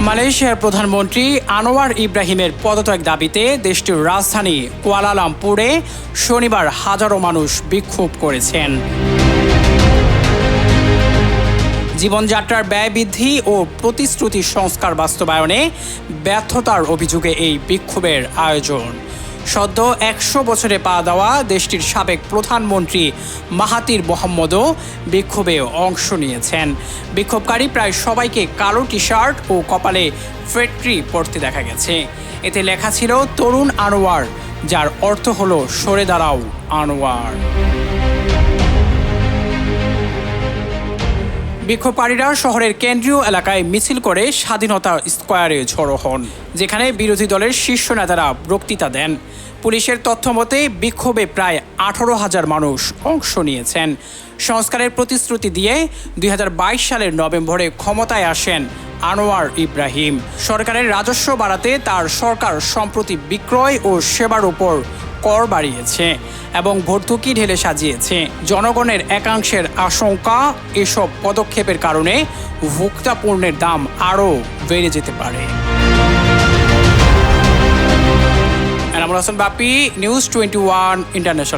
মালয়েশিয়ার প্রধানমন্ত্রী আনোয়ার ইব্রাহিমের পদত্যাগ দাবিতে দেশটির রাজধানী কুয়ালালামপুরে শনিবার হাজারো মানুষ বিক্ষোভ করেছেন। জীবনযাত্রার ব্যয় বৃদ্ধি ও প্রতিশ্রুতি সংস্কার বাস্তবায়নে ব্যর্থতার অভিযোগে এই বিক্ষোভের আয়োজন। সদ্য ১০০ বছরে পা দেওয়া দেশটির সাবেক প্রধানমন্ত্রী মাহাতির মোহাম্মদও বিক্ষোভে অংশ নিয়েছেন। বিক্ষোভকারী প্রায় সবাইকে কালো টি শার্ট ও কপালে ফেট্রি পরতে দেখা গেছে। এতে লেখা ছিল তরুণ আনোয়ার, যার অর্থ হলো সরে দাঁড়াও আনোয়ার। বিক্ষোভকারীরা শহরের কেন্দ্রীয় এলাকায় মিছিল করে স্বাধীনতা স্কোয়ারে জড়ো হন, যেখানে বিরোধী দলের শীর্ষ নেতারা বক্তৃতা দেন। পুলিশের তথ্য মতে বিক্ষোভে প্রায় ১৮,০০০ মানুষ অংশ নিয়েছেন। সংস্কারের প্রতিশ্রুতি দিয়ে ২০২২ সালের নভেম্বরে ক্ষমতায় আসেন আনোয়ার ইব্রাহিম। সরকারের রাজস্ব বাড়াতে তার সরকার সম্প্রতি বিক্রয় ও সেবার উপর কর বাড়িয়েছে এবং ভর্তুকি ঢেলে সাজিয়েছে। জনগণের একাংশের আশঙ্কা, এসব পদক্ষেপের কারণে ভোক্তা পণ্যের দাম আরও বেড়ে যেতে পারে। এনামুল হাসান বাপি, নিউজ 21 ইন্টারন্যাশনাল।